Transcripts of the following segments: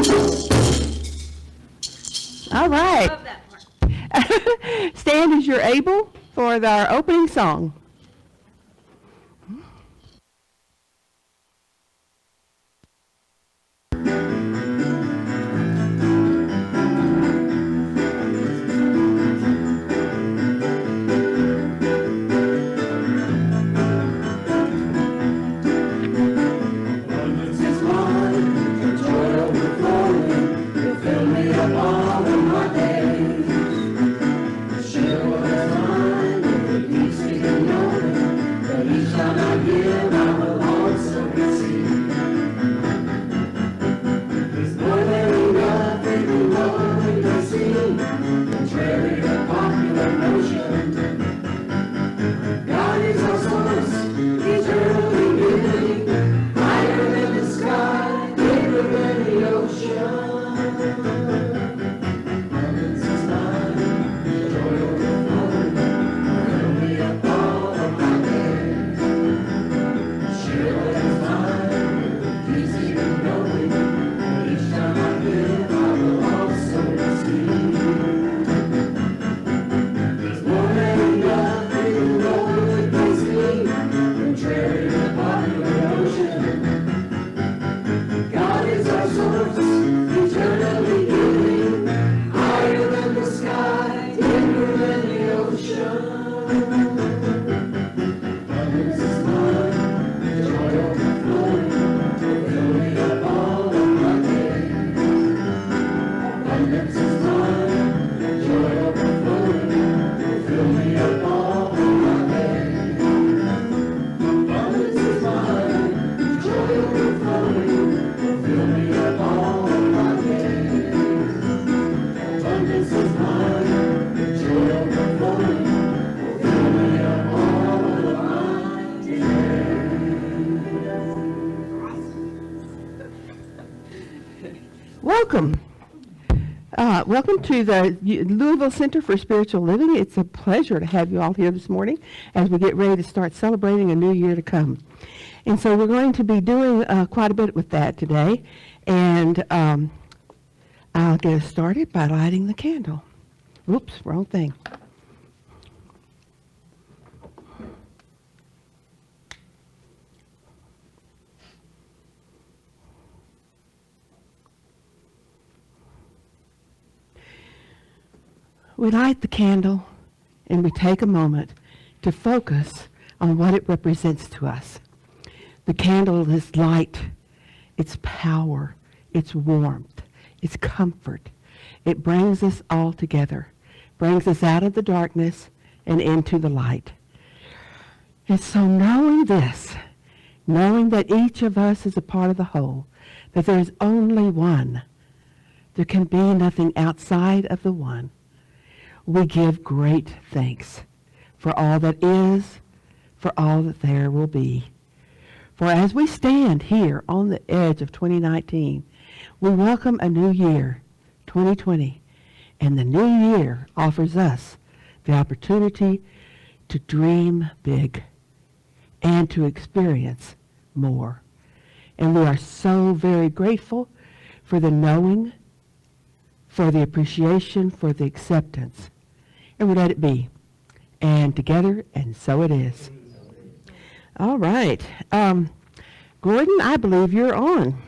All right. Love that part. Stand as you're able for our opening song. Welcome. Welcome to the Louisville Center for Spiritual Living. It's a pleasure to have you all here this morning as we get ready to start celebrating a new year to come. And so we're going to be doing quite a bit with that today. And I'll get us started by lighting the candle. Oops, wrong thing. We light the candle and we take a moment to focus on what it represents to us. The candle is light, its power, its warmth, its comfort. It brings us all together, brings us out of the darkness and into the light. And so knowing this, knowing that each of us is a part of the whole, that there is only one, there can be nothing outside of the one, we give great thanks for all that is, for all that there will be. For as we stand here on the edge of 2019, we welcome a new year, 2020, and the new year offers us the opportunity to dream big and to experience more. And we are so very grateful for the knowing, for the appreciation, for the acceptance. And we let it be. And together, and so it is. All right. Gordon, I believe you're on.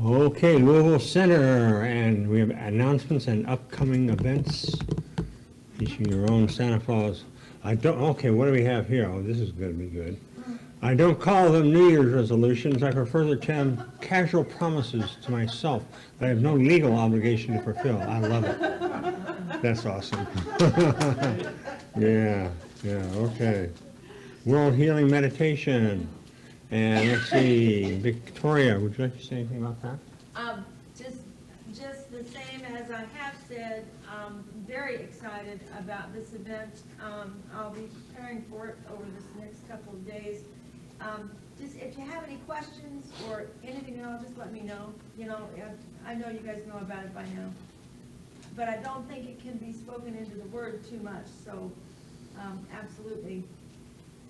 Okay, Louisville Center, and we have announcements and upcoming events. Featuring your own Santa Claus. Okay, what do we have here? Oh, this is going to be good. I don't call them New Year's resolutions. I prefer the term casual promises to myself that I have no legal obligation to fulfill. I love it. That's awesome. Yeah, okay. World Healing Meditation. And let's see, Victoria, would you like to say anything about that? Just the same as I have said, very excited about this event. I'll be preparing for it over this next couple of days. Just if you have any questions or anything at all, just let me know. You know, I know you guys know about it by now, but I don't think it can be spoken into the word too much. So Absolutely.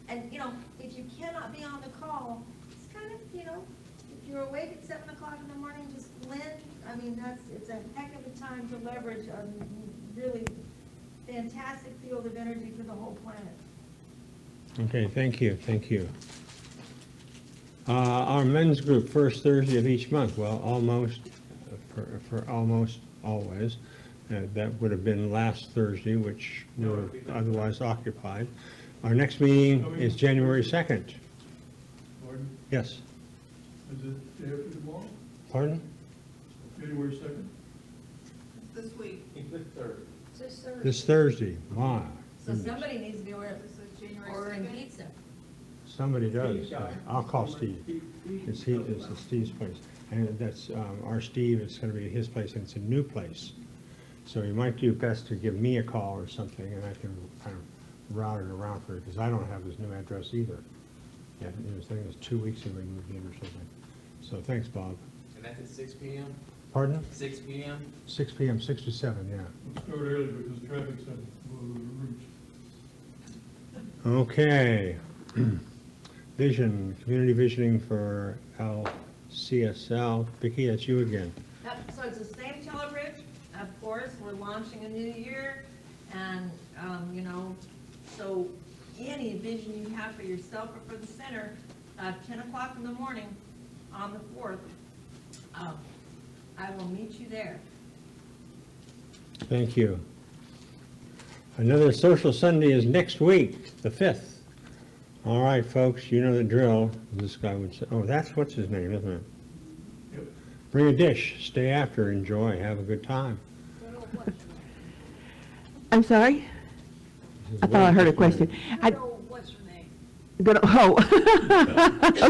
And, you know, if you cannot be on the call, it's kind of, you know, if you're awake at 7 o'clock in the morning, just lend. I mean, it's a heck of a time to leverage a really fantastic field of energy for the whole planet. Okay, thank you, thank you. Our men's group, first Thursday of each month, well, almost, for almost always. That would have been last Thursday, which we were otherwise occupied. Our next meeting is January 2nd. Pardon? Yes. Is it day after tomorrow? Pardon? January 2nd? This week. This Thursday. Wow. So somebody needs to be ordering January pizza. Somebody does. I'll call Steve. It's Steve's place. And that's, our Steve, it's gonna be his place, and it's a new place. So you might do best to give me a call or something, and I can kind of route it around for you, because I don't have his new address either. Yeah, I think it was 2 weeks ago he moved in or something. So thanks, Bob. And that's at 6 p.m.? Pardon? 6 p.m.? 6 p.m., 6 to 7, yeah. We'll start early because traffic's on the route. Okay. Vision, community visioning for LCSL. Vicki, that's you again. Yep, so it's the same Telebridge. Of course, we're launching a new year, and, you know, so any vision you have for yourself or for the center, 10 o'clock in the morning on the 4th, I will meet you there. Thank you. Another social Sunday is next week, the 5th. All right, folks, you know the drill. This guy would say, oh, that's what's his name, isn't it? Yep. Bring a dish, stay after, enjoy, have a good time. I'm sorry? I thought I heard a question. What's your name? Oh,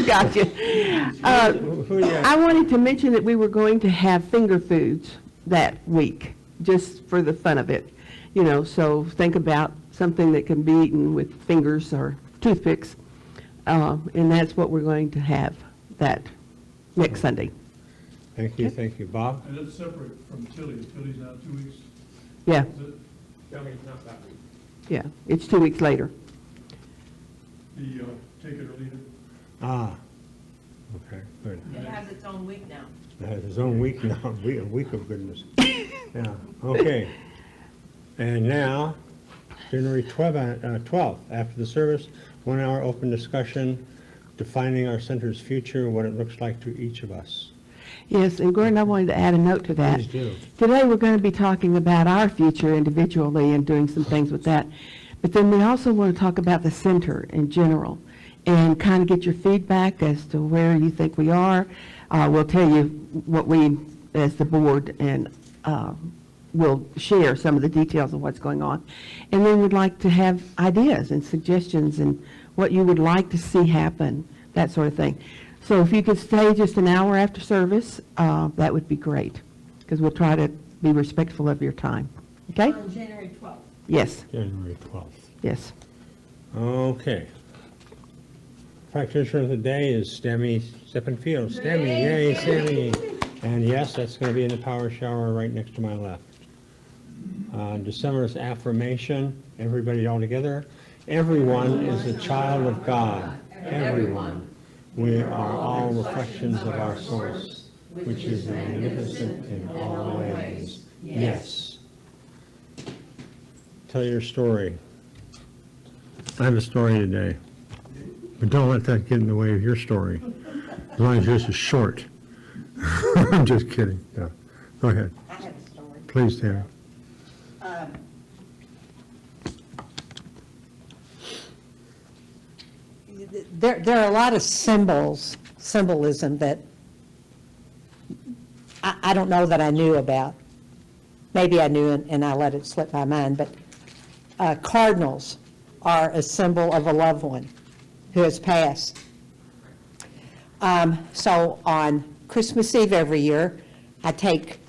gotcha. Who you got? I wanted to mention that we were going to have finger foods that week, just for the fun of it. You know, so think about something that can be eaten with fingers or toothpicks, and that's what we're going to have that next Sunday. Thank you, thank you. Bob? And that's separate from Tilly. Tilly's now 2 weeks. Yeah, Is it Not that week. yeah, it's 2 weeks later. the take it or leave it? Ah, okay, good. It has its own week now. It has his own week now, a week of goodness. Yeah, okay. And now, January 12th, after the service, 1 hour open discussion, defining our center's future, what it looks like to each of us. Yes, and Gordon, I wanted to add a note to that. Please do. Today, we're going to be talking about our future individually and doing some things with that. But then we also want to talk about the center in general and kind of get your feedback as to where you think we are. We'll tell you what we, as the board, and we'll share some of the details of what's going on. And then we'd like to have ideas and suggestions and what you would like to see happen, that sort of thing. So if you could stay just an hour after service, that would be great, because we'll try to be respectful of your time. Okay? On January 12th. Yes, January 12th. yes. Okay. Practitioner of the day is Stemmy Steppenfield. Stemmy, yay, Stemmy. And yes, that's going to be in the power shower right next to my left. December's affirmation, everybody all together. Everyone is a child of God. Everyone. We are all reflections of our source, which is magnificent in all ways. Yes. Tell your story. I have a story today, but don't let that get in the way of your story, as long as yours is short. I'm just kidding. Yeah. Go ahead. I have a story. Please, Tammy. There are a lot of symbolism that I don't know that I knew about. Maybe I knew and I let it slip my mind, but cardinals are a symbol of a loved one who has passed. So on Christmas Eve every year, I take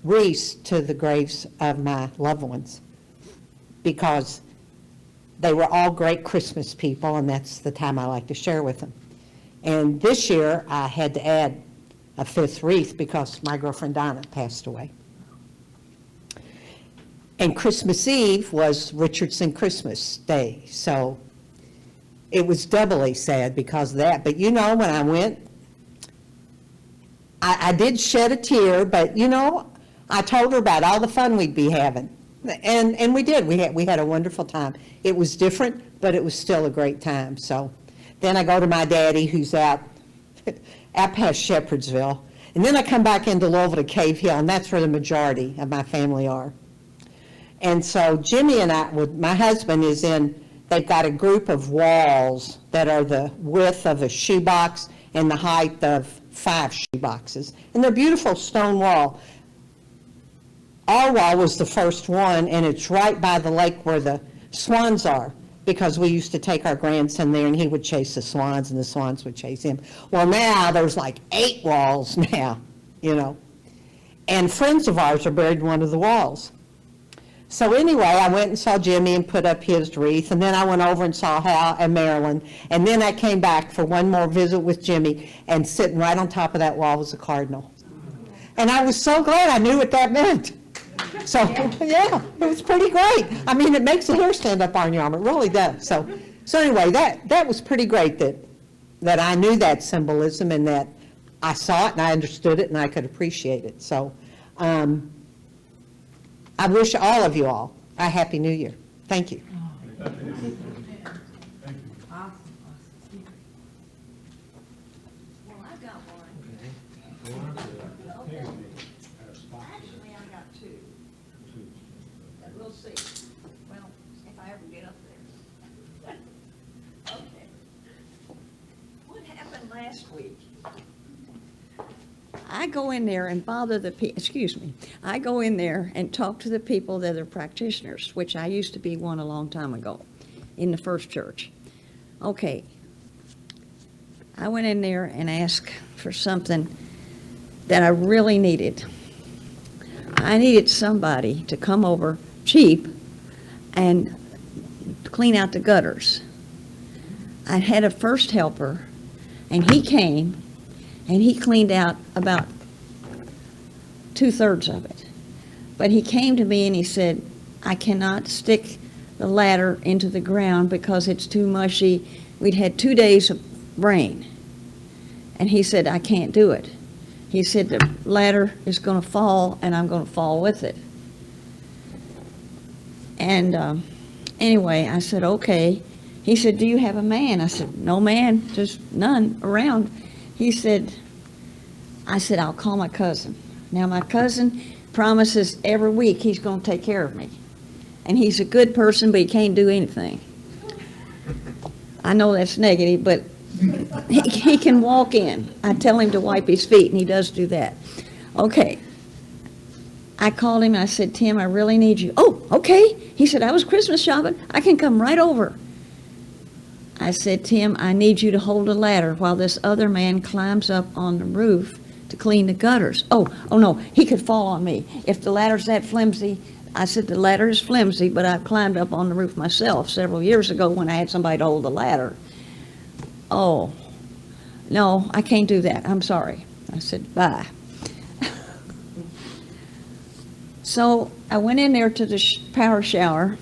wreaths to the graves of my loved ones because they were all great Christmas people, and that's the time I like to share with them. And this year, I had to add a 5th wreath because my girlfriend Donna passed away. And Christmas Eve was Richardson Christmas Day, so it was doubly sad because of that. But you know, when I went, I did shed a tear, but you know, I told her about all the fun we'd be having. And we did. We had a wonderful time. It was different, but it was still a great time. So then I go to my daddy, who's out past Shepherdsville. And then I come back into Louisville to Cave Hill, and that's where the majority of my family are. And so Jimmy and I, my husband is in, they've got a group of walls that are the width of a shoebox and the height of 5 shoeboxes. And they're beautiful stone wall. Our wall was the first one, and it's right by the lake where the swans are, because we used to take our grandson there, and he would chase the swans, and the swans would chase him. Well, now there's like 8 walls now, you know. And friends of ours are buried in one of the walls. So anyway, I went and saw Jimmy and put up his wreath, and then I went over and saw Hal and Marilyn, and then I came back for one more visit with Jimmy, and sitting right on top of that wall was a cardinal. And I was so glad I knew what that meant. So, yeah, it was pretty great. I mean, it makes the hair stand up on your arm. It really does. So anyway, that was pretty great that I knew that symbolism and that I saw it and I understood it and I could appreciate it. So I wish all of you all a Happy New Year. Thank you. Awesome. Well, I've got one. Okay. Actually, I got 2. But we'll see. Well, if I ever get up there. Okay. What happened last week? I go in there and bother the I go in there and talk to the people that are practitioners, which I used to be one a long time ago in the first church. Okay. I went in there and asked for something that I really needed. I needed somebody to come over cheap and clean out the gutters. I had a first helper, and he came, and he cleaned out about 2/3 of it. But he came to me and he said, I cannot stick the ladder into the ground because it's too mushy. We'd had 2 days of rain. And he said, I can't do it. He said, the ladder is going to fall, and I'm going to fall with it. And anyway, I said, okay. He said, do you have a man? I said, no man, just none around. He said, I said, I'll call my cousin. Now, my cousin promises every week he's going to take care of me. And he's a good person, but he can't do anything. I know that's negative, but he can walk in. I tell him to wipe his feet, and he does do that. Okay. I called him, and I said, Tim, I really need you. Oh, okay. He said, I was Christmas shopping. I can come right over. I said, Tim, I need you to hold a ladder while this other man climbs up on the roof to clean the gutters. Oh no, he could fall on me. If the ladder's that flimsy, I said, the ladder is flimsy, but I've climbed up on the roof myself several years ago when I had somebody to hold the ladder. Oh, no, I can't do that. I'm sorry. I said, bye. So I went in there to the power shower,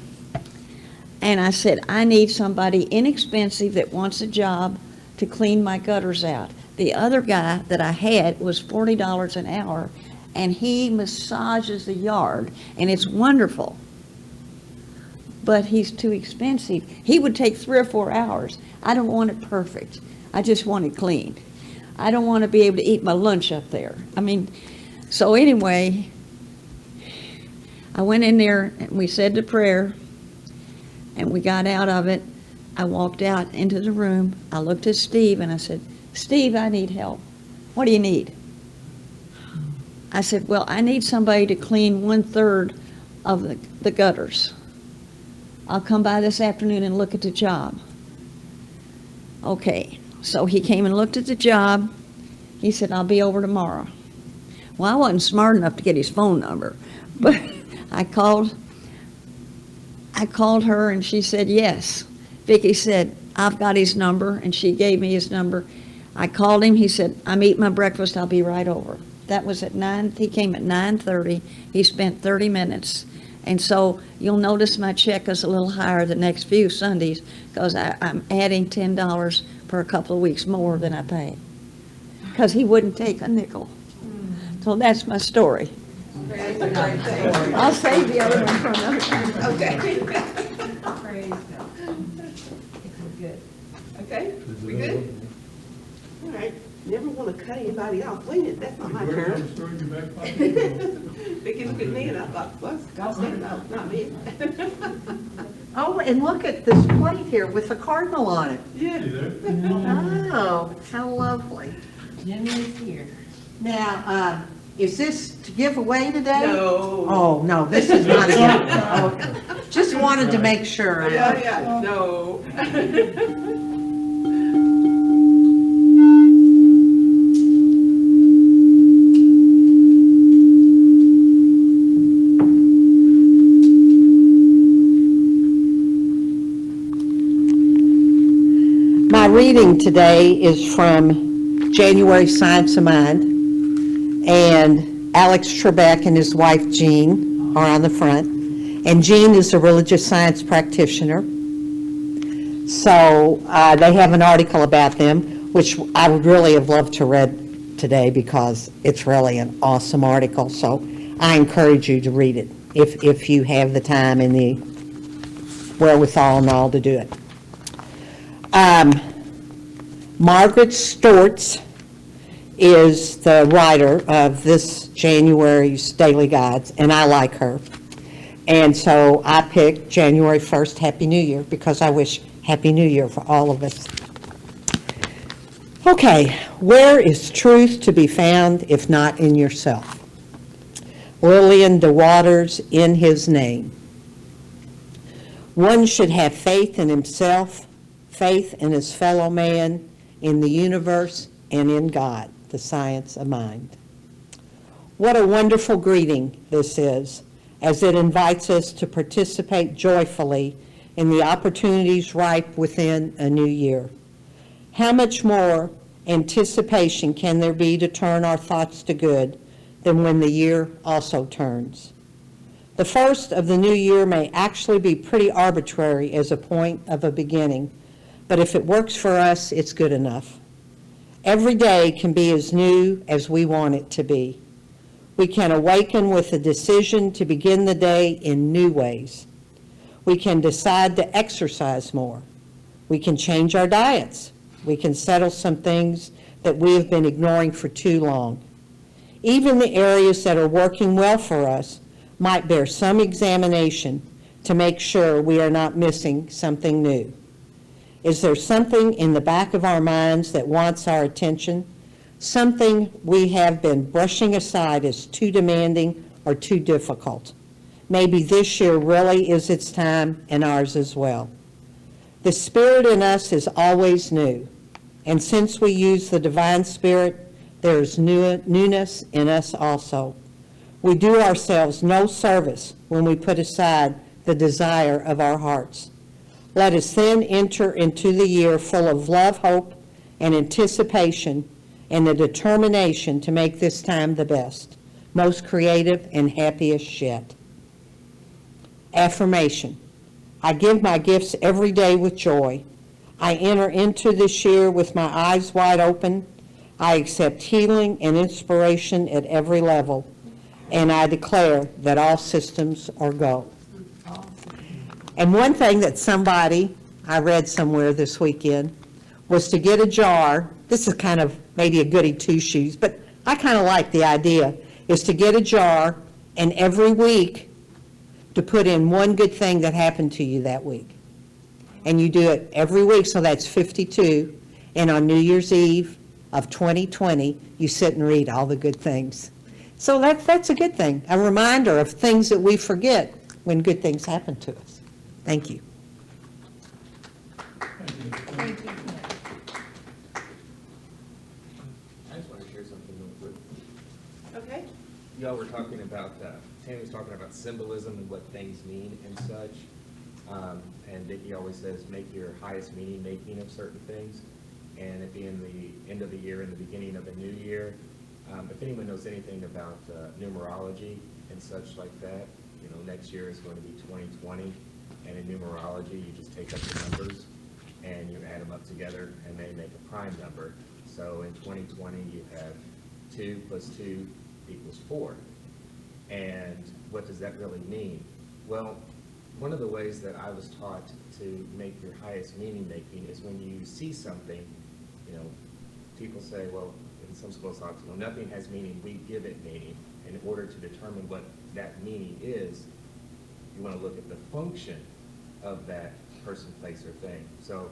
and I said, I need somebody inexpensive that wants a job to clean my gutters out. The other guy that I had was $40 an hour, and he massages the yard, and it's wonderful. But he's too expensive. He would take 3 or 4 hours. I don't want it perfect. I just want it clean. I don't want to be able to eat my lunch up there. I mean, so anyway, I went in there, and we said the prayer, and we got out of it. I walked out into the room. I looked at Steve, and I said, Steve, I need help. What do you need? I said, well, I need somebody to clean 1/3 of the gutters. I'll come by this afternoon and look at the job. Okay, so he came and looked at the job. He said, I'll be over tomorrow. Well, I wasn't smart enough to get his phone number, but I called her, and she said yes. Vicki said, I've got his number, and she gave me his number. I called him. He said, I'm eating my breakfast. I'll be right over. That was at 9. He came at 9:30. He spent 30 minutes, And so you'll notice my check is a little higher the next few Sundays because I'm adding $10 for a couple of weeks more than I paid. Because he wouldn't take a nickel. So that's my story. I'll save the other one for another time. Okay. Praise God. Good. Okay, we good? All right, never want to cut anybody off. Wait a minute, that's not my You already turn. have a story in your back pocket? Vicky looked at me and I thought, well, God's saying no, not me. Oh, and look at this plate here with a cardinal on it. Yeah. See there? Oh, how lovely. Jimmy is here. Now, is this to give away today? No. Oh, no, this is not a gift. Okay. Just wanted to make sure. Yeah, no. My reading today is from January Science of Mind, and Alex Trebek and his wife Jean are on the front, and Jean is a religious science practitioner. So they have an article about them, which I would really have loved to read today because it's really an awesome article. So I encourage you to read it if you have the time and the wherewithal and all to do it. Margaret Stortz is the writer of this January's Daily Guides, and I like her. And so I picked January 1st, Happy New Year, because I wish Happy New Year for all of us. Okay, where is truth to be found if not in yourself? Lillian de Waters, In His Name. One should have faith in himself, faith in his fellow man, in the universe, and in God, the science of mind. What a wonderful greeting this is, as it invites us to participate joyfully in the opportunities ripe within a new year. How much more anticipation can there be to turn our thoughts to good than when the year also turns? The first of the new year may actually be pretty arbitrary as a point of a beginning, but if it works for us, it's good enough. Every day can be as new as we want it to be. We can awaken with a decision to begin the day in new ways. We can decide to exercise more. We can change our diets. We can settle some things that we have been ignoring for too long. Even the areas that are working well for us might bear some examination to make sure we are not missing something new. Is there something in the back of our minds that wants our attention? Something we have been brushing aside as too demanding or too difficult? Maybe this year really is its time, and ours as well. The Spirit in us is always new, and since we use the Divine Spirit, there is newness in us also. We do ourselves no service when we put aside the desire of our hearts. Let us then enter into the year full of love, hope, and anticipation, and the determination to make this time the best, most creative, and happiest yet. Affirmation. I give my gifts every day with joy. I enter into this year with my eyes wide open. I accept healing and inspiration at every level, and I declare that all systems are go. And one thing that somebody, I read somewhere this weekend, was to get a jar. This is kind of maybe a goody two-shoes, but I kind of like the idea, is to get a jar and every week to put in one good thing that happened to you that week. And you do it every week, so that's 52. And on New Year's Eve of 2020, you sit and read all the good things. So that's a good thing, a reminder of things that we forget when good things happen to us. Thank you. Thank you. I just want to share something real quick. Okay. Y'all were talking about, Tammy was talking about symbolism and what things mean and such. And Vicki always says, make your highest meaning making of certain things. And it being the end of the year and the beginning of a new year, if anyone knows anything about numerology and such like that, You know, next year is going to be 2020, and in numerology, you just take up the numbers and you add them up together and they make a prime number. So in 2020, you have 2 plus 2 equals 4. And what does that really mean? Well, one of the ways that I was taught to make your highest meaning making is when you see something, you know, people say, well, in some schools, well, nothing has meaning, we give it meaning. In order to determine what that meaning is, you want to look at the function of that person, place, or thing. So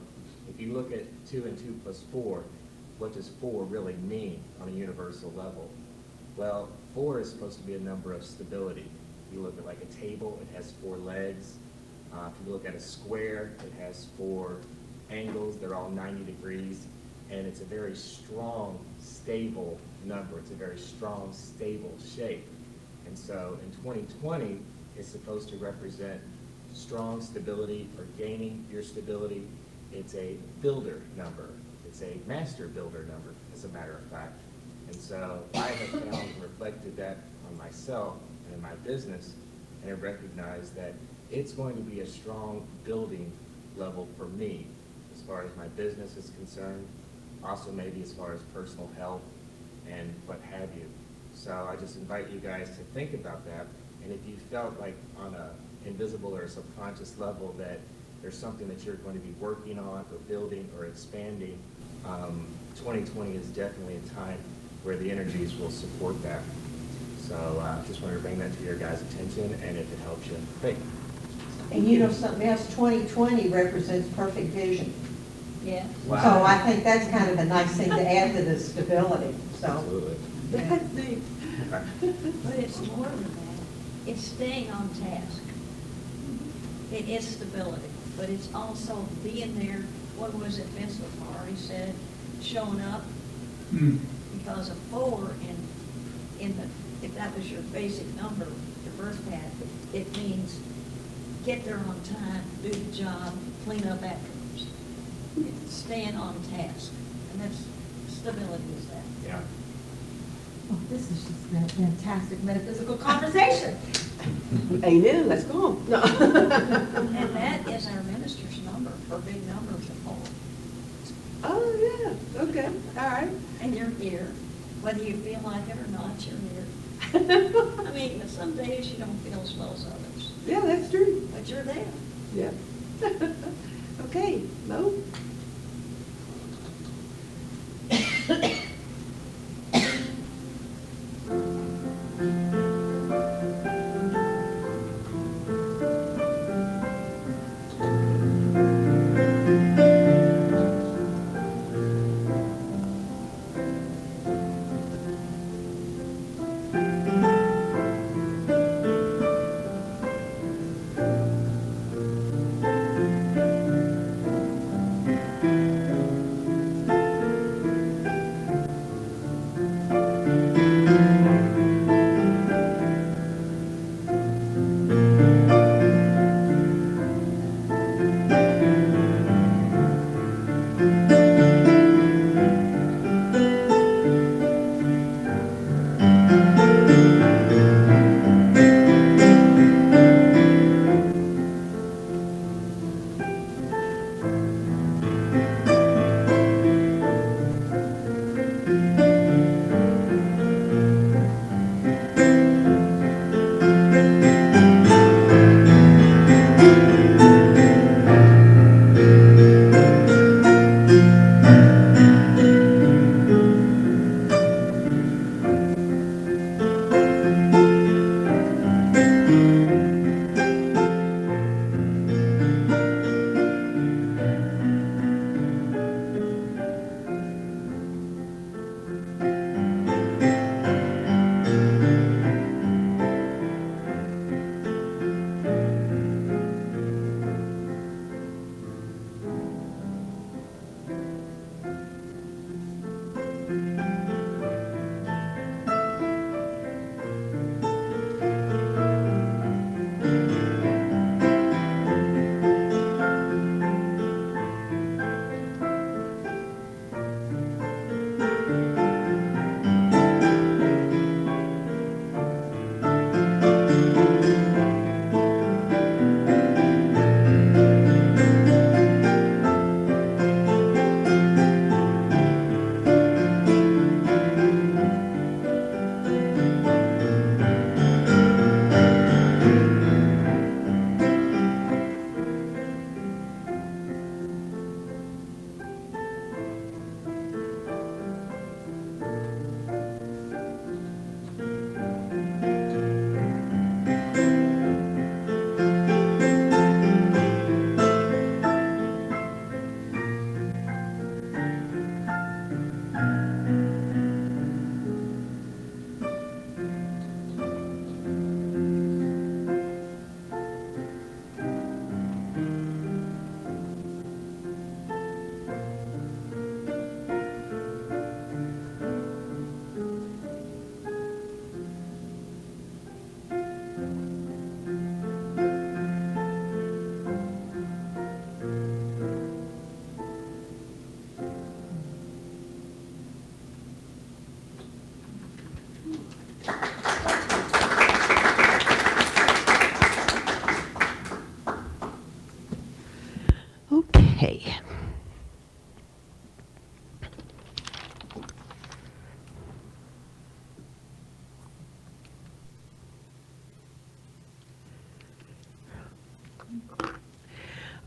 if you look at 2 and 2 plus 4, what does 4 really mean on a universal level? Well, 4 is supposed to be a number of stability. You look at like a table, it has 4 legs. If you look at a square, it has 4 angles, they're all 90 degrees, and it's a very strong, stable number. It's a very strong, stable shape. And so in 2020, it's supposed to represent strong stability or gaining your stability. It's a builder number. It's a master builder number, as a matter of fact. And so I have found and reflected that on myself and in my business, and have recognized that it's going to be a strong building level for me as far as my business is concerned, also maybe as far as personal health and what have you. So I just invite you guys to think about that. And if you felt like on a invisible or subconscious level that there's something that you're going to be working on or building or expanding, 2020 is definitely a time where the energies will support that. So just wanted to bring that to your guys' attention, and if it helps you, great. And you know something else, 2020 represents perfect vision. Yeah. Wow. So I think that's kind of a nice thing to add to the stability, so. Absolutely. That's neat. But it's more than that. It's staying on task. It is stability, but it's also being there. What was it Vince already said? Showing up. Because a 4 in the, if that was your basic number, your birth path, it means get there on time, do the job, clean up afterwards. It's staying on task, and that's stability is that. Yeah. Oh, this is just a fantastic metaphysical conversation. Amen, let's go on. No. And that is our minister's number, her big number is a 4. Oh, yeah, okay, all right. And you're here, whether you feel like it or not, you're here. I mean, some days you don't feel as well as others, Yeah, that's true. but you're there. Yeah. Okay, Mo?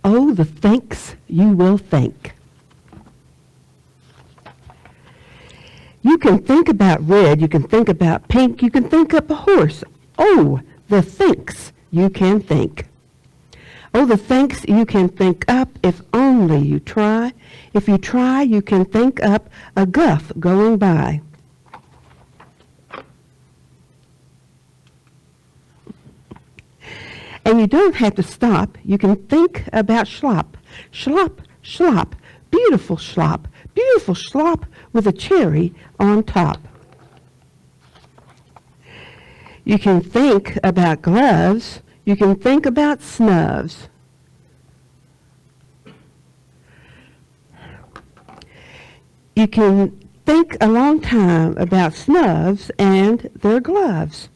Oh, the thinks you will think. You can think about red, you can think about pink, you can think up a horse. Oh, the thinks you can think. Oh, the thinks you can think up if only you try. If you try, you can think up a guff going by. And you don't have to stop. You can think about schlop. Schlop, schlop, beautiful schlop with a cherry on top. You can think about gloves. You can think about snubs. You can think a long time about snubs and their gloves.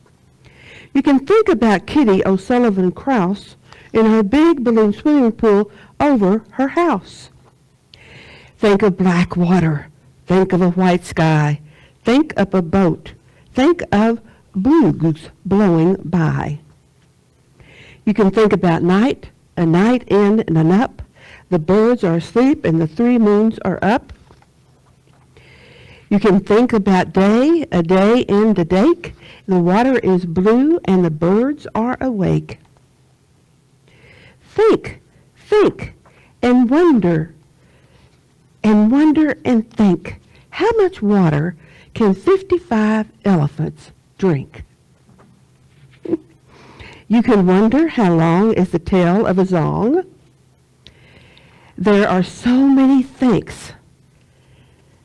You can think about Kitty O'Sullivan Krause in her big balloon swimming pool over her house. Think of black water. Think of a white sky. Think of a boat. Think of blues blowing by. You can think about night, a night in and an up. The birds are asleep and the 3 moons are up. You can think about day, a day in the dake. The water is blue and the birds are awake. Think, and wonder and think. How much water can 55 elephants drink? You can wonder how long is the tail of a zong. There are so many thinks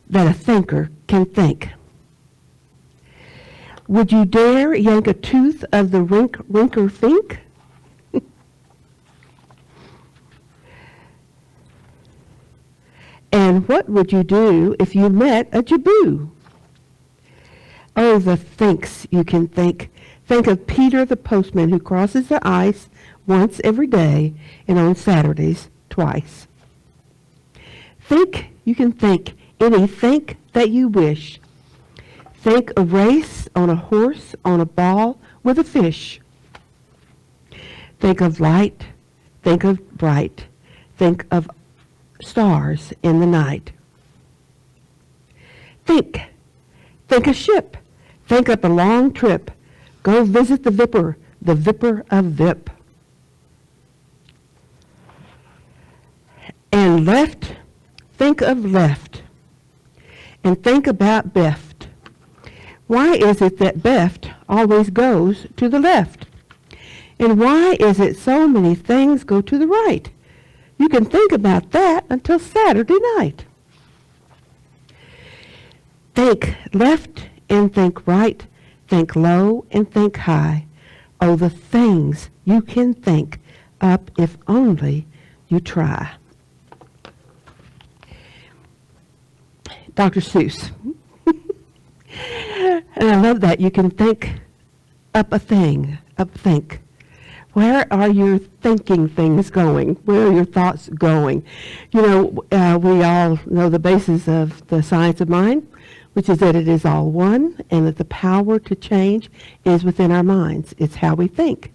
that a thinker can think. Would you dare yank a tooth of the rinker fink? And what would you do if you met a jaboo? Oh, the thinks you can think. Think of Peter the postman who crosses the ice once every day and on Saturdays twice. Think you can think any think that you wish. Think a race on a horse on a ball with a fish. Think of light. Think of bright. Think of stars in the night. Think a ship. Think up a long trip. Go visit the Vipper of Vip. And left, think of left. And think about beft. Why is it that beft always goes to the left? And why is it so many things go to the right? You can think about that until Saturday night. Think left and think right. Think low and think high. Oh, the things you can think up if only you try. Dr. Seuss. And I love that. You can think up a thing, think. Where are your thinking things going? Where are your thoughts going? You know, we all know the basis of the science of mind, which is that it is all one and that the power to change is within our minds. It's how we think.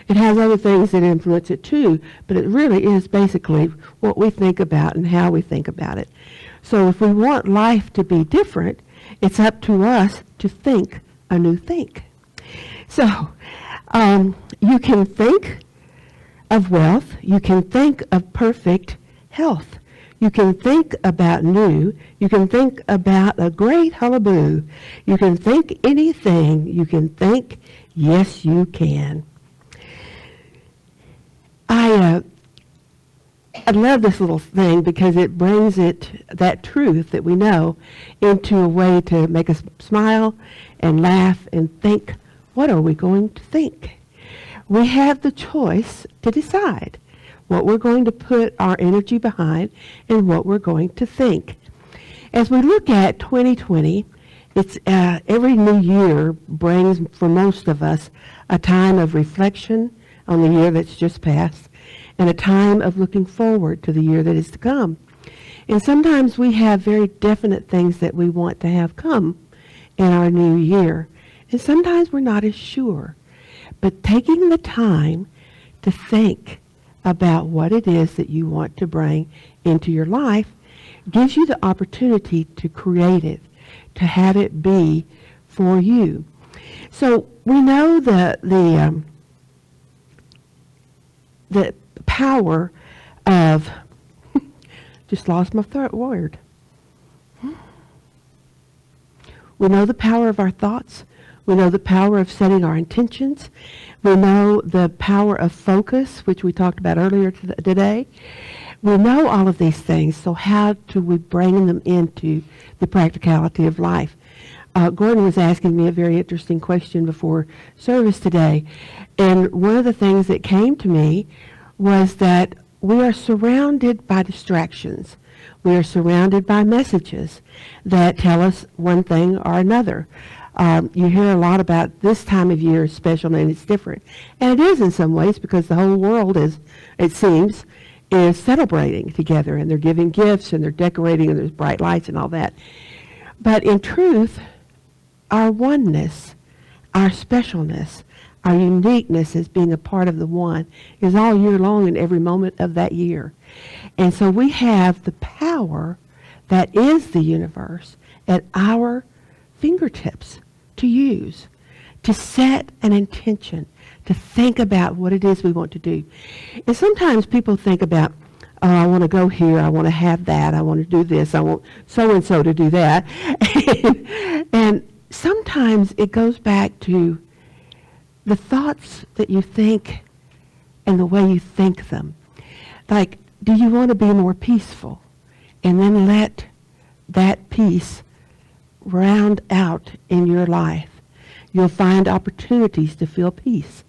It has other things that influence it too, but it really is basically what we think about and how we think about it. So if we want life to be different, it's up to us to think a new think. So you can think of wealth. You can think of perfect health. You can think about new. You can think about a great hullaboo. You can think anything. You can think, yes, you can. I love this little thing because it brings that truth that we know, into a way to make us smile and laugh and think, what are we going to think? We have the choice to decide what we're going to put our energy behind and what we're going to think. As we look at 2020, it's every new year brings, for most of us, a time of reflection on the year that's just passed and a time of looking forward to the year that is to come. And sometimes we have very definite things that we want to have come in our new year. And sometimes we're not as sure. But taking the time to think about what it is that you want to bring into your life gives you the opportunity to create it, to have it be for you. So we know the power of, just lost my word. We know the power of our thoughts. We know the power of setting our intentions. We know the power of focus, which we talked about earlier today. We know all of these things, so how do we bring them into the practicality of life? Gordon was asking me a very interesting question before service today, and one of the things that came to me was that we are surrounded by distractions. We are surrounded by messages that tell us one thing or another. You hear a lot about this time of year is special and it's different. And it is in some ways because the whole world is, it seems, is celebrating together, and they're giving gifts and they're decorating and there's bright lights and all that. But in truth, our oneness, our specialness, our uniqueness as being a part of the one is all year long in every moment of that year. And so we have the power that is the universe at our fingertips to use, to set an intention, to think about what it is we want to do. And sometimes people think about, oh, I want to go here, I want to have that, I want to do this, I want so-and-so to do that. And sometimes it goes back to the thoughts that you think and the way you think them. Like, do you want to be more peaceful? And then let that peace round out in your life. You'll find opportunities to feel peace.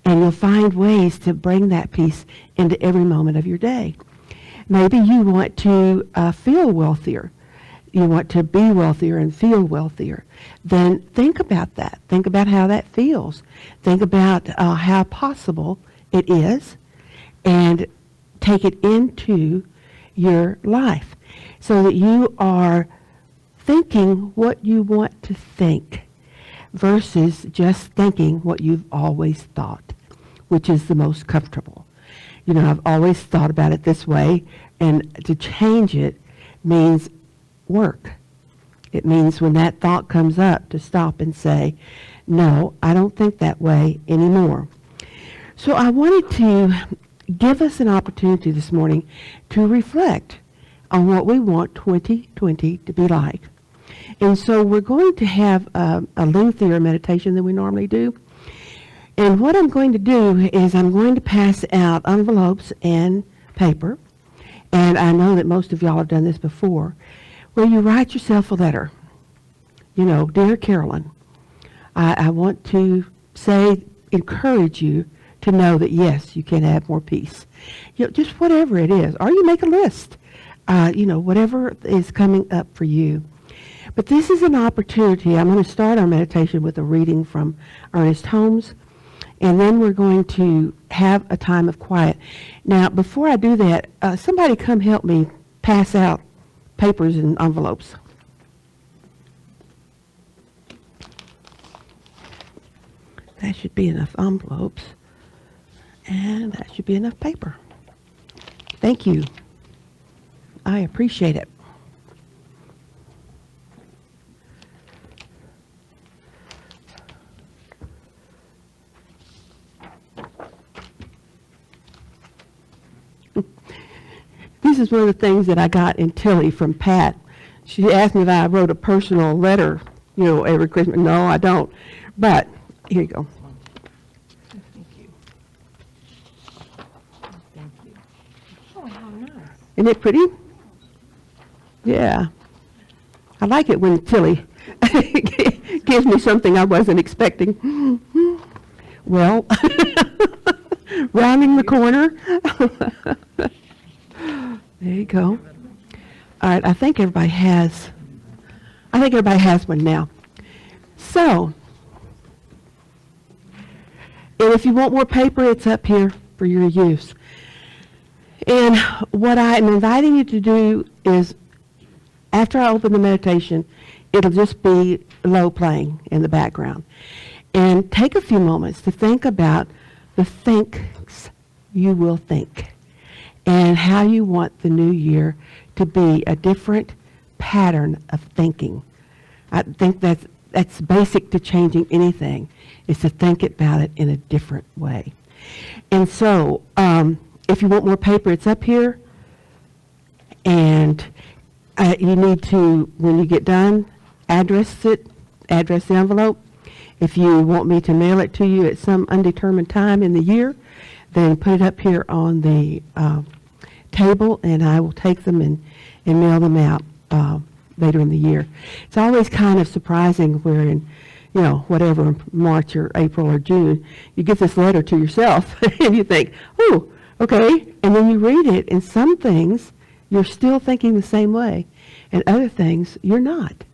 And you'll find ways to bring that peace into every moment of your day. Maybe you want to feel wealthier. You want to be wealthier and feel wealthier. Then think about that. Think about how that feels. Think about how possible it is, and take it into your life so that you are thinking what you want to think versus just thinking what you've always thought, which is the most comfortable. You know, I've always thought about it this way, and to change it means work. It means when that thought comes up to stop and say, no, I don't think that way anymore. So I wanted to give us an opportunity this morning to reflect on what we want 2020 to be like. And so we're going to have a lengthier meditation than we normally do. And what I'm going to do is I'm going to pass out envelopes and paper. And I know that most of y'all have done this before, where you write yourself a letter. You know, dear Carolyn, I want to encourage you to know that yes, you can have more peace. You know, just whatever it is. Or you make a list. You know, whatever is coming up for you. But this is an opportunity. I'm going to start our meditation with a reading from Ernest Holmes, and then we're going to have a time of quiet. Now, before I do that, somebody come help me pass out papers and envelopes. That should be enough envelopes, and that should be enough paper. Thank you. I appreciate it. This is one of the things that I got in Tilly from Pat. She asked me if I wrote a personal letter, you know, every Christmas. No, I don't. But here you go. Thank you. Thank you. Oh, how nice. Isn't it pretty? Yeah. I like it when Tilly gives me something I wasn't expecting. Well, rounding the corner. There you go. All right, I think everybody has one now. So, and if you want more paper, it's up here for your use. And what I'm inviting you to do is, after I open the meditation, it'll just be low playing in the background. And take a few moments to think about the thinks you will think and how you want the new year to be a different pattern of thinking. I think that's basic to changing anything, is to think about it in a different way. And so, if you want more paper, it's up here. And you need to, when you get done, address the envelope. If you want me to mail it to you at some undetermined time in the year, then put it up here on the table, and I will take them and mail them out later in the year. It's always kind of surprising where in, whatever, March or April or June, you get this letter to yourself and you think, oh, okay. And then you read it, and some things you're still thinking the same way, and other things you're not.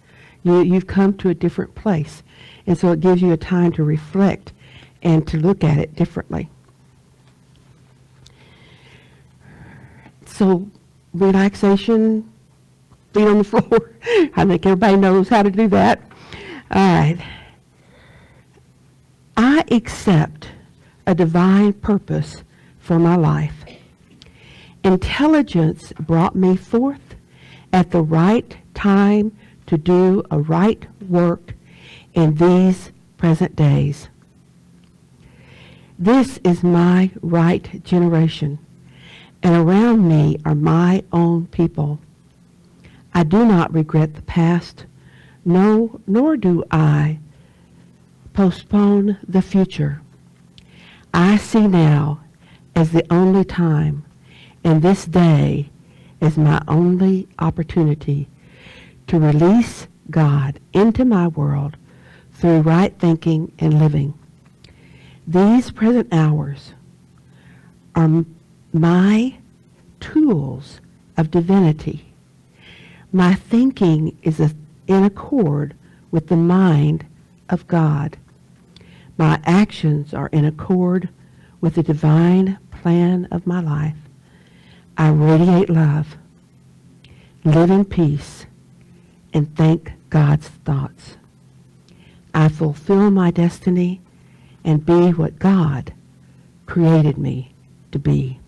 You've come to a different place. And so it gives you a time to reflect and to look at it differently. So relaxation, feet on the floor. I think everybody knows how to do that. All right. I accept a divine purpose for my life. Intelligence brought me forth at the right time to do a right work in these present days. This is my right generation, and around me are my own people. I do not regret the past, no, nor do I postpone the future. I see now as the only time, and this day is my only opportunity to release God into my world through right thinking and living. These present hours are my tools of divinity. My thinking is in accord with the mind of God. My actions are in accord with the divine plan of my life. I radiate love, live in peace, and think God's thoughts. I fulfill my destiny and be what God created me to be.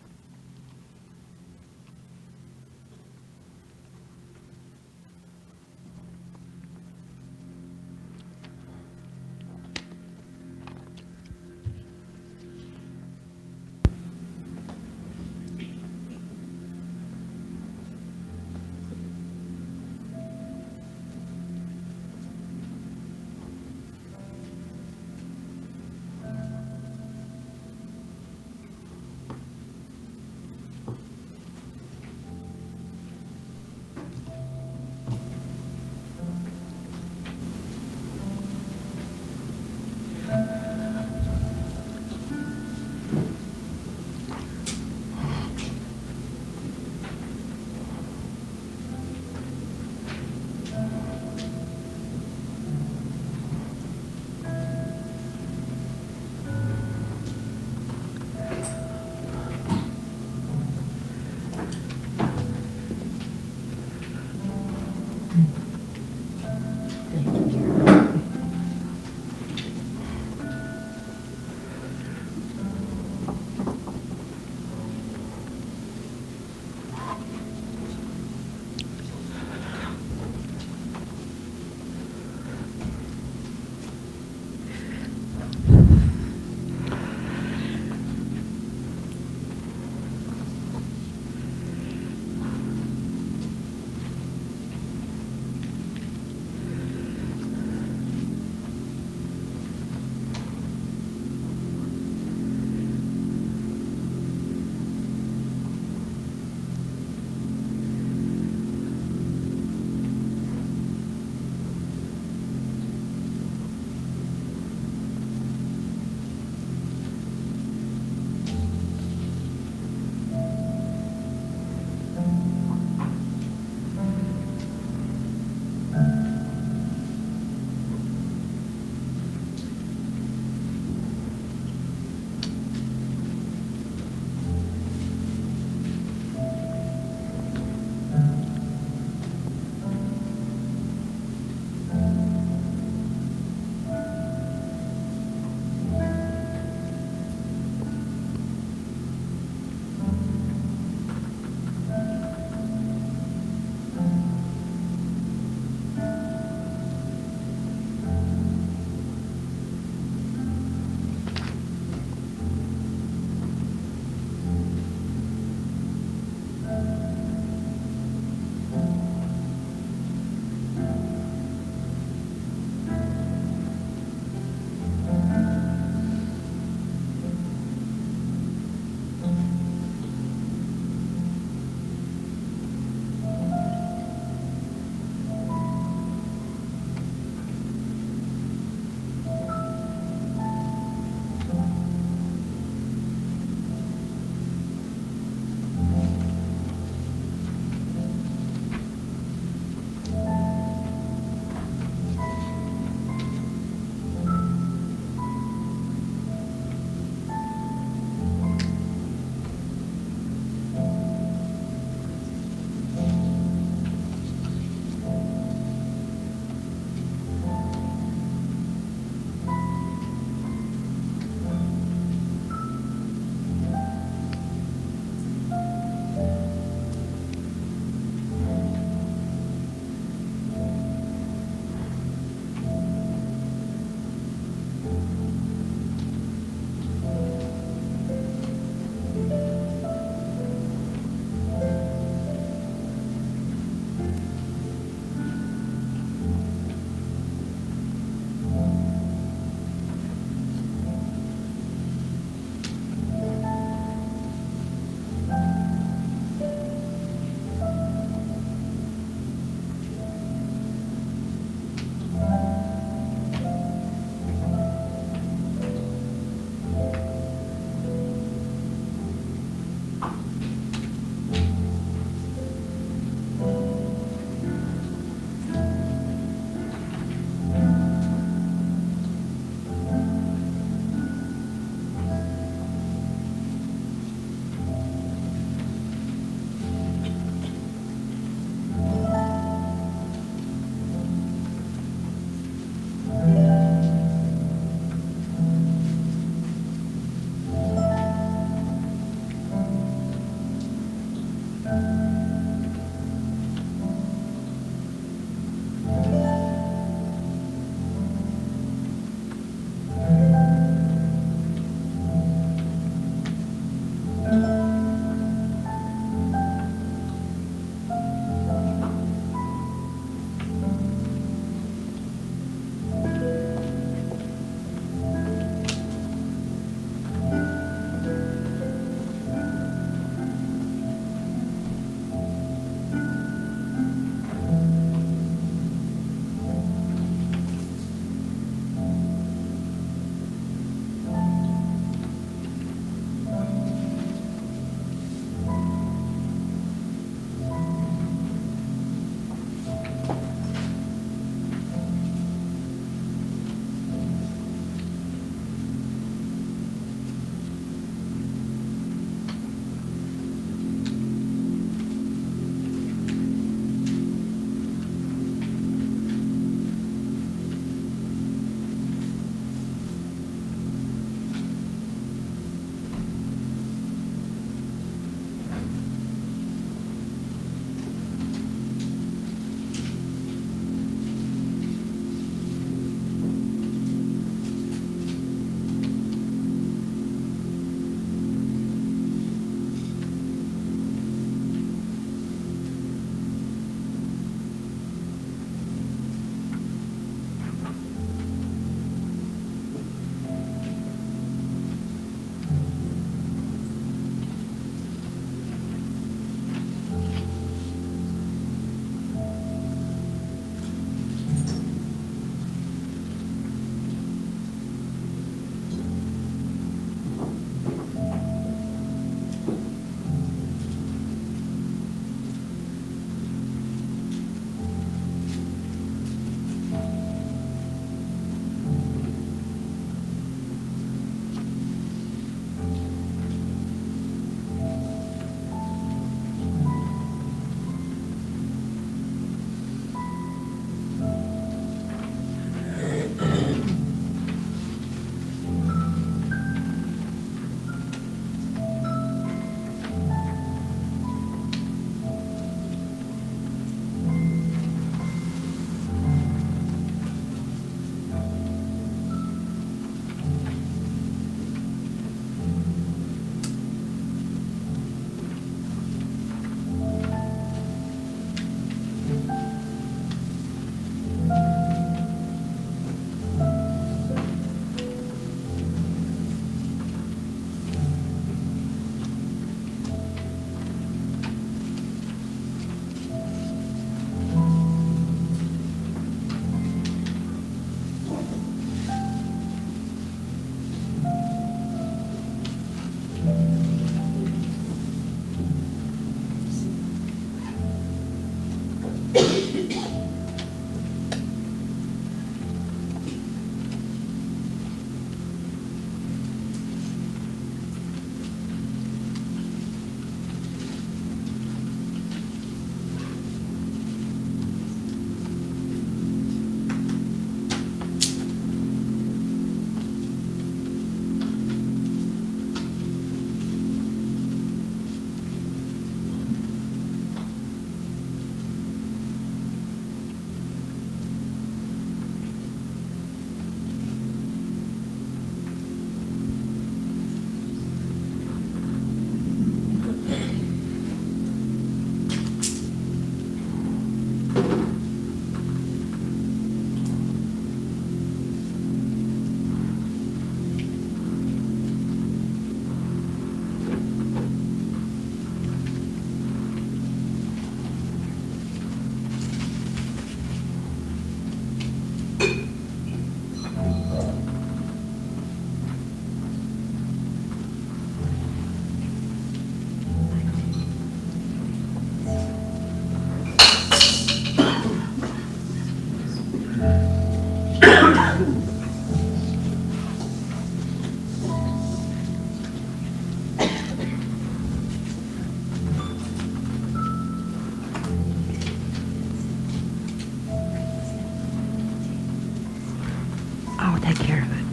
I'll take care of it.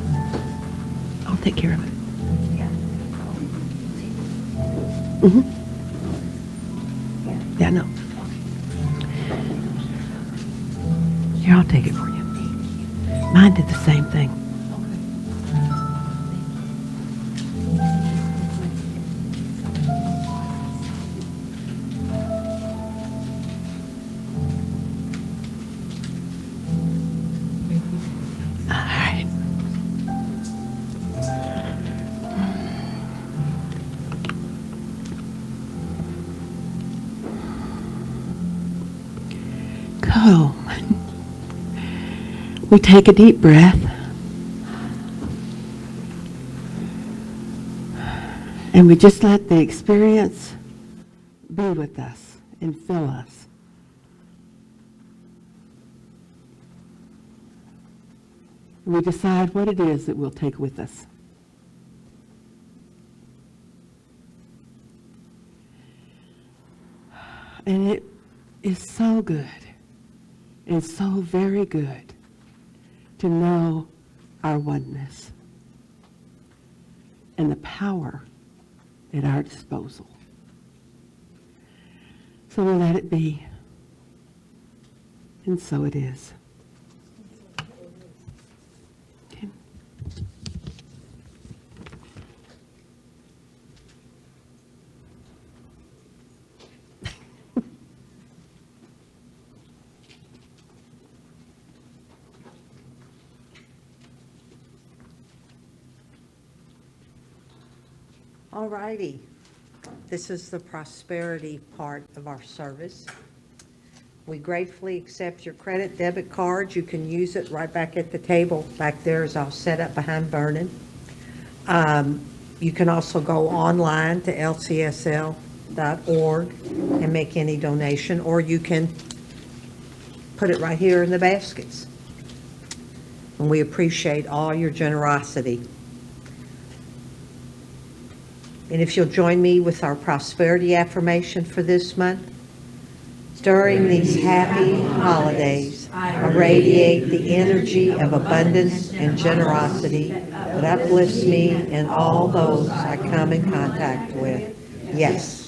I'll take care of it. Mm-hmm. Yeah, no. Here, I'll take it for you. Mine did the same thing. All right. Go. We take a deep breath. And we just let the experience be with us and fill us. We decide what it is that we'll take with us. And it is so good and so very good to know our oneness and the power at our disposal. So we let it be. And so it is. Okay. All righty. This is the prosperity part of our service. We gratefully accept your credit debit cards. You can use it right back at the table back there as I'll set up behind Vernon. You can also go online to lcsl.org and make any donation, or you can put it right here in the baskets. And we appreciate all your generosity. And if you'll join me with our prosperity affirmation for this month. During these happy holidays, I radiate the energy of abundance and generosity that uplifts me and all those I come in contact with. Yes.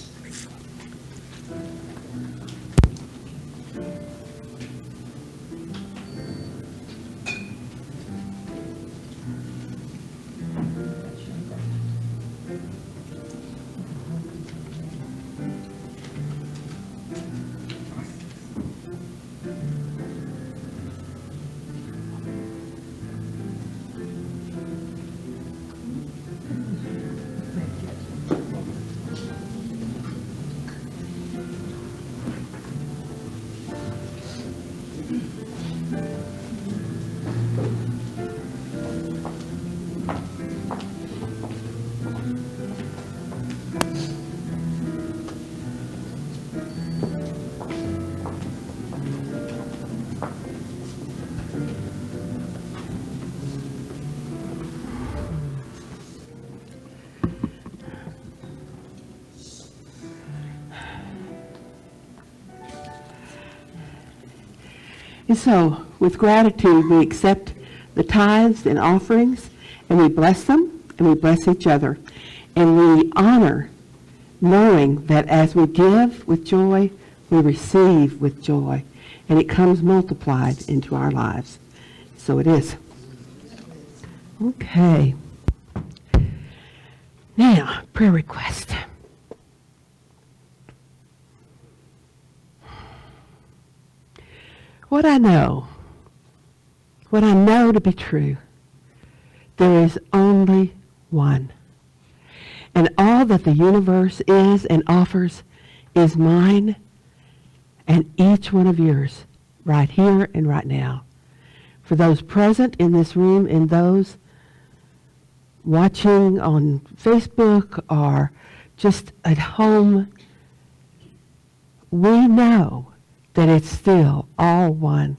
And so, with gratitude, we accept the tithes and offerings, and we bless them, and we bless each other. And we honor, knowing that as we give with joy, we receive with joy, and it comes multiplied into our lives. So it is. Okay. Now, prayer request. What I know to be true, there is only one. And all that the universe is and offers is mine and each one of yours, right here and right now. For those present in this room and those watching on Facebook or just at home, we know that it's still all one.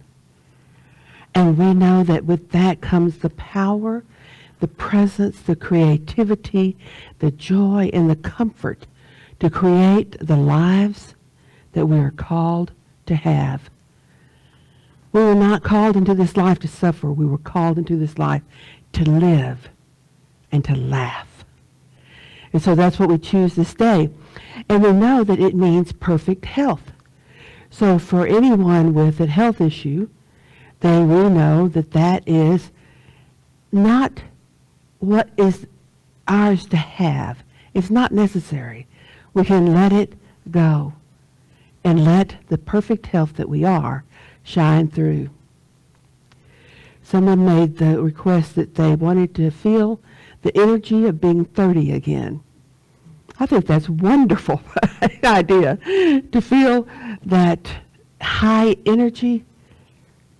And we know that with that comes the power, the presence, the creativity, the joy, and the comfort to create the lives that we are called to have. We were not called into this life to suffer. We were called into this life to live and to laugh. And so that's what we choose this day. And we know that it means perfect health. So for anyone with a health issue, then we know that that is not what is ours to have. It's not necessary. We can let it go and let the perfect health that we are shine through. Someone made the request that they wanted to feel the energy of being 30 again. I think that's a wonderful idea, to feel that high energy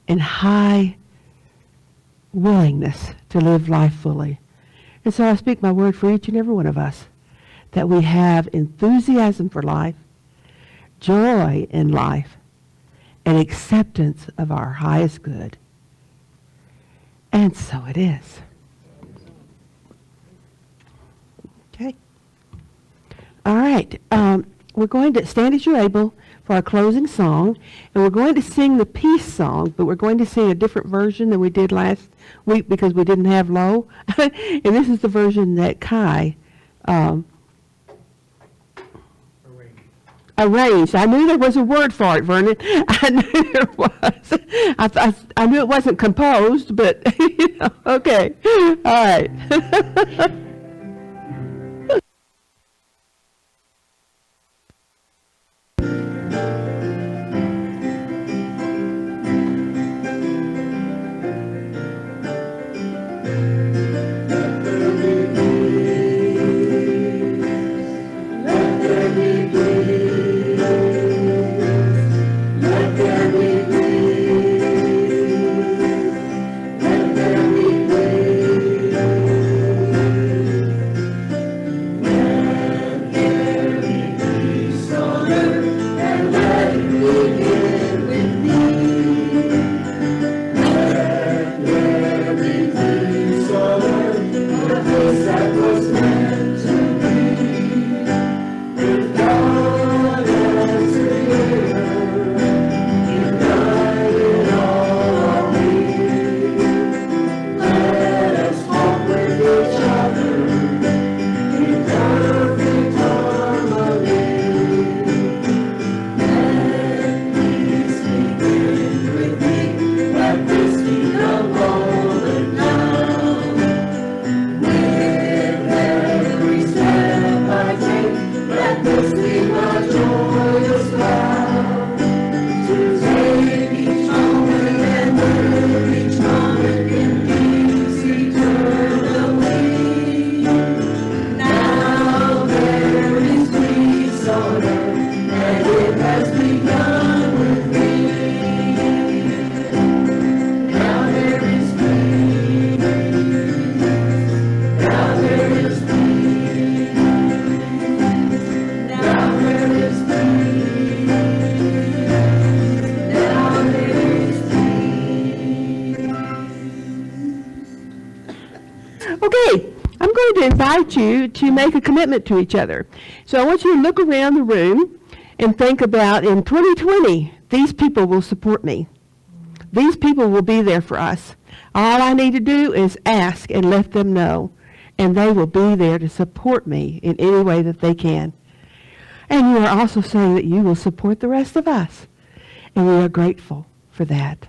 and high willingness to live life fully. And so I speak my word for each and every one of us, that we have enthusiasm for life, joy in life, and acceptance of our highest good. And so it is. Okay. All right. We're going to stand as you're able for our closing song, and we're going to sing the peace song, but we're going to sing a different version than we did last week because we didn't have Lo. And this is the version that Kai arranged. I knew there was a word for it, Vernon. I knew there was. I knew it wasn't composed, but okay. All right. Okay, I'm going to invite you to make a commitment to each other. So I want you to look around the room and think about, in 2020, these people will support me. These people will be there for us. All I need to do is ask and let them know, and they will be there to support me in any way that they can. And you are also saying that you will support the rest of us, and we are grateful for that.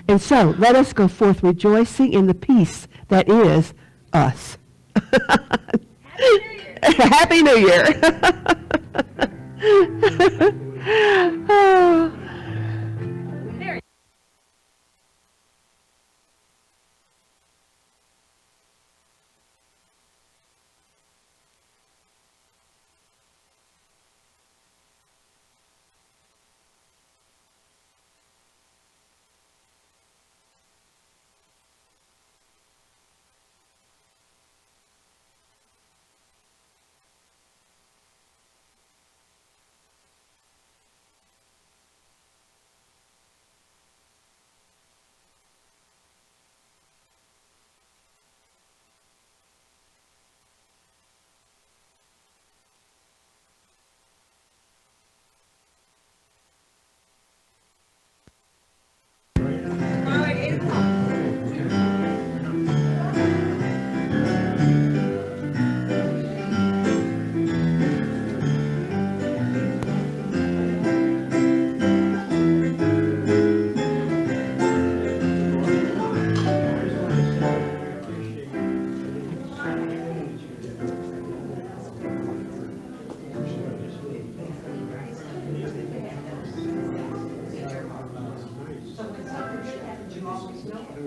And so let us go forth rejoicing in the peace that is us. Happy New Year. Oh.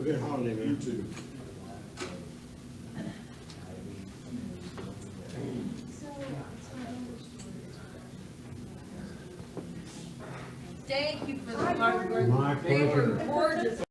a good holiday, man. too. Thank you for the hard work. My They were pleasure. gorgeous.